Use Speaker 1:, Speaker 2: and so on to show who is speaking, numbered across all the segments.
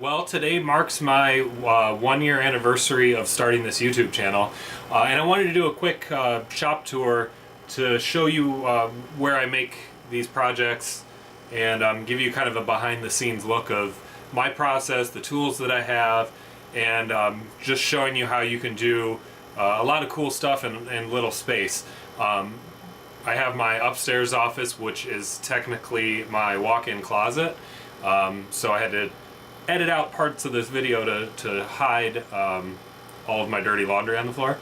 Speaker 1: Well, today marks my 1 year anniversary of starting this YouTube channel, and I wanted to do a quick shop tour to show you where I make these projects and give you kind of a behind the scenes look of my process, the tools that I have, and just showing you how you can do a lot of cool stuff in little space. I have my upstairs office, which is technically my walk-in closet, so I had to edit out parts of this video to hide all of my dirty laundry on the floor.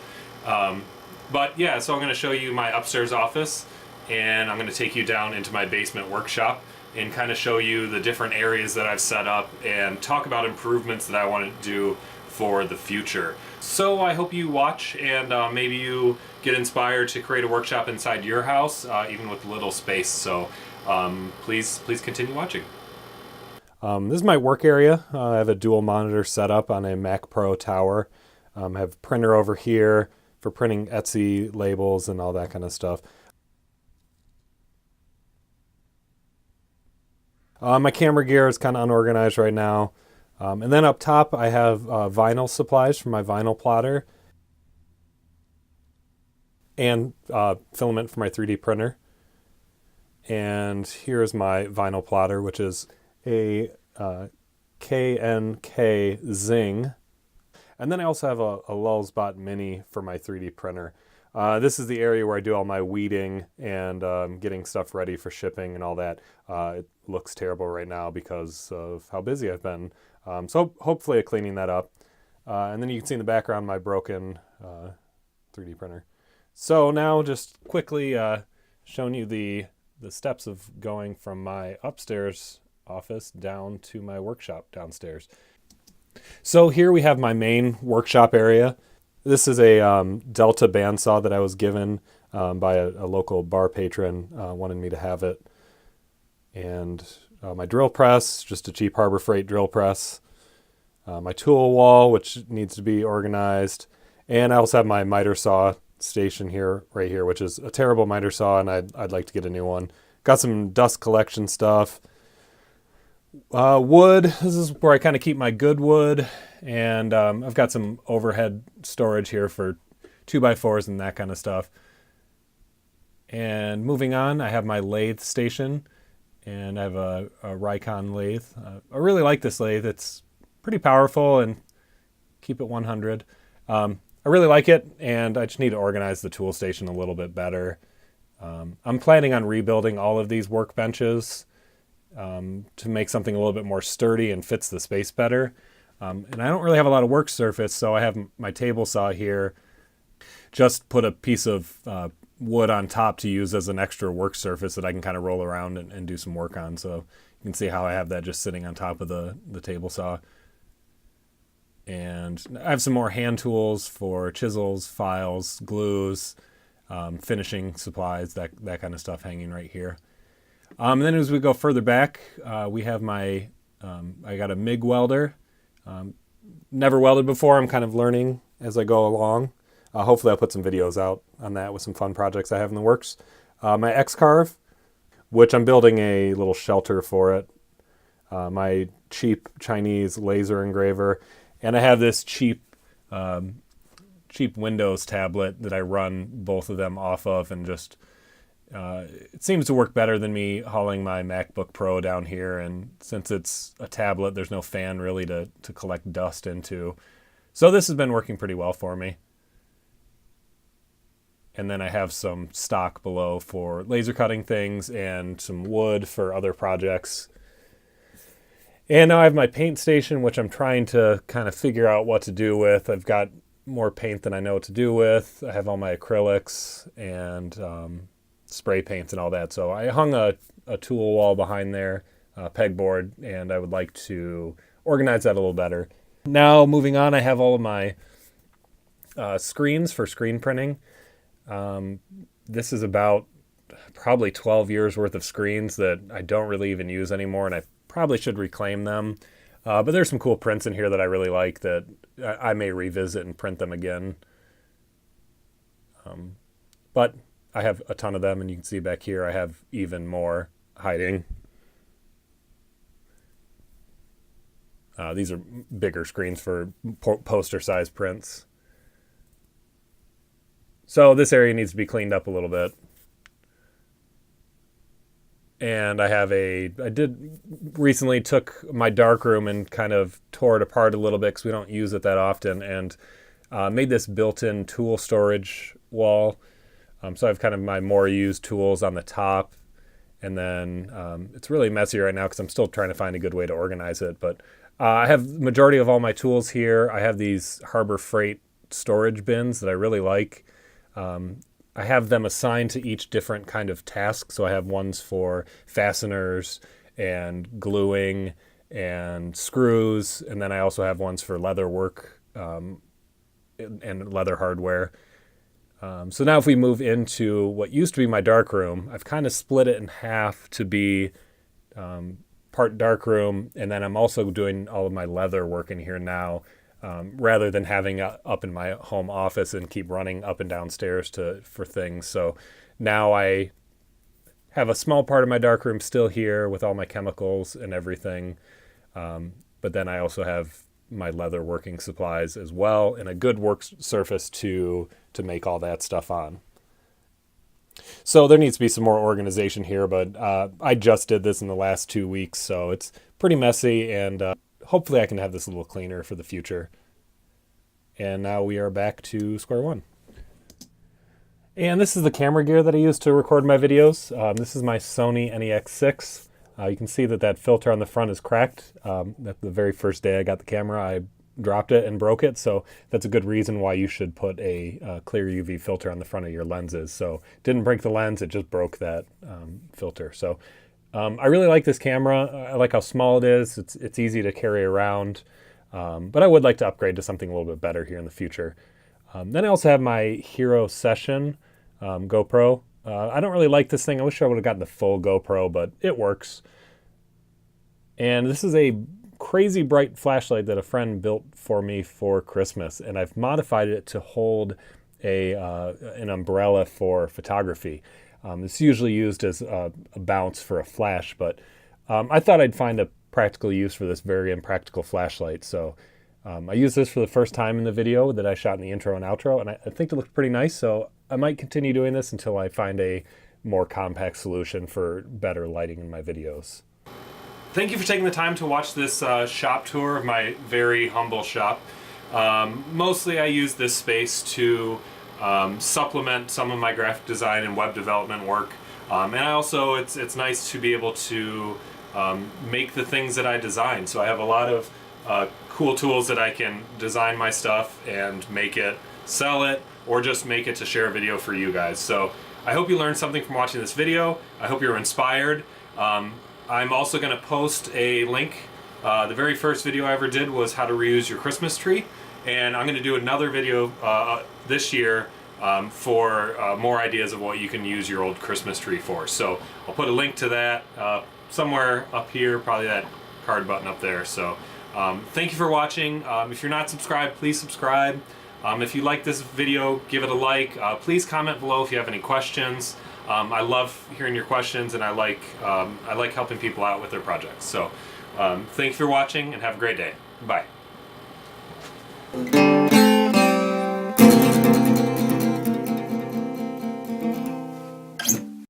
Speaker 1: But yeah, so I'm going to show you my upstairs office, and I'm going to take you down into my basement workshop and kind of show you the different areas that I've set up and talk about improvements that I want to do for the future. So I hope you watch and maybe you get inspired to create a workshop inside your house, even with little space. So please continue watching. This is my work area. I have a dual monitor setup on a Mac Pro tower. I have a printer over here for printing Etsy labels and all that kind of stuff. My camera gear is kind of unorganized right now. And then up top I have vinyl supplies for my vinyl plotter and filament for my 3D printer. And here's my vinyl plotter, which is a KNK Zing. And then I also have a Lulzbot Mini for my 3D printer. This is the area where I do all my weeding and getting stuff ready for shipping and all that. It looks terrible right now because of how busy I've been. So hopefully cleaning that up. And then you can see in the background my broken 3D printer. So now just quickly showing you the steps of going from my upstairs office down to my workshop downstairs. So here we have my main workshop area. This is a Delta bandsaw that I was given by a local bar patron, wanted me to have it. And my drill press, just a cheap Harbor Freight drill press. My tool wall, which needs to be organized. And I also have my miter saw station here, right here, which is a terrible miter saw, and I'd like to get a new one. Got some dust collection stuff. Wood, this is where I kind of keep my good wood, and I've got some overhead storage here for 2x4s and that kind of stuff. And moving on, I have my lathe station, and I have a Rikon lathe. I really like this lathe. It's pretty powerful, and keep it 100. I really like it, and I just need to organize the tool station a little bit better. I'm planning on rebuilding all of these workbenches to make something a little bit more sturdy and fits the space better. And I don't really have a lot of work surface, so I have my table saw here. Just put a piece of wood on top to use as an extra work surface that I can kind of roll around and do some work on. So you can see how I have that just sitting on top of the table saw. And I have some more hand tools for chisels, files, glues, finishing supplies, that kind of stuff hanging right here. And then as we go further back, we have I got a MIG welder. Never welded before. I'm kind of learning as I go along. Hopefully I'll put some videos out on that with some fun projects I have in the works. My X-Carve, which I'm building a little shelter for it. My cheap Chinese laser engraver. And I have this cheap Windows tablet that I run both of them off of, and just it seems to work better than me hauling my MacBook Pro down here, and since it's a tablet, there's no fan really to collect dust into. So this has been working pretty well for me. And then I have some stock below for laser cutting things and some wood for other projects. And now I have my paint station, which I'm trying to kind of figure out what to do with. I've got more paint than I know what to do with. I have all my acrylics and spray paints and all that. So I hung a tool wall behind there, pegboard, and I would like to organize that a little better. Now moving on, I have all of my screens for screen printing. This is about probably 12 years worth of screens that I don't really even use anymore, and I probably should reclaim them. But there's some cool prints in here that I really like that I may revisit and print them again. But I have a ton of them, and you can see back here I have even more hiding. These are bigger screens for poster size prints. So this area needs to be cleaned up a little bit. And I did recently took my darkroom and kind of tore it apart a little bit because we don't use it that often, and made this built-in tool storage wall. So I have kind of my more used tools on the top, and then it's really messy right now because I'm still trying to find a good way to organize it. But I have the majority of all my tools here. I have these Harbor Freight storage bins that I really like. I have them assigned to each different kind of task. So I have ones for fasteners and gluing and screws, and then I also have ones for leather work and leather hardware. So now if we move into what used to be my darkroom, I've kind of split it in half to be part darkroom, and then I'm also doing all of my leather work in here now, rather than having it up in my home office and keep running up and down stairs for things. So now I have a small part of my darkroom still here with all my chemicals and everything, but then I also have my leather working supplies as well, and a good work surface to make all that stuff on. So there needs to be some more organization here, but I just did this in the last 2 weeks, so it's pretty messy, and hopefully I can have this a little cleaner for the future. And now we are back to square one. And this is the camera gear that I use to record my videos. This is my Sony NEX6. You can see that filter on the front is cracked. That's the very first day I got the camera, I dropped it and broke it. So that's a good reason why you should put a clear UV filter on the front of your lenses. So it didn't break the lens, it just broke that filter. So I really like this camera. I like how small it is. It's easy to carry around. But I would like to upgrade to something a little bit better here in the future. Then I also have my Hero Session GoPro. I don't really like this thing. I wish I would have gotten the full GoPro, but it works. And this is a crazy bright flashlight that a friend built for me for Christmas, and I've modified it to hold an umbrella for photography. It's usually used as a bounce for a flash, but I thought I'd find a practical use for this very impractical flashlight. So I used this for the first time in the video that I shot in the intro and outro, and I think it looked pretty nice, so I might continue doing this until I find a more compact solution for better lighting in my videos. Thank you for taking the time to watch this shop tour of my very humble shop. Mostly I use this space to supplement some of my graphic design and web development work. And I also, it's nice to be able to make the things that I design. So I have a lot of cool tools that I can design my stuff and make it, sell it, or just make it to share a video for you guys. So I hope you learned something from watching this video. I hope you're inspired. I'm also going to post a link. The very first video I ever did was how to reuse your Christmas tree, and I'm going to do another video this year for more ideas of what you can use your old Christmas tree for. So I'll put a link to that somewhere up here, probably that card button up there. So thank you for watching. If you're not subscribed, please subscribe. If you like this video, give it a like. Please comment below if you have any questions. I love hearing your questions, and I like helping people out with their projects. So thank you for watching, and have a great day. Bye.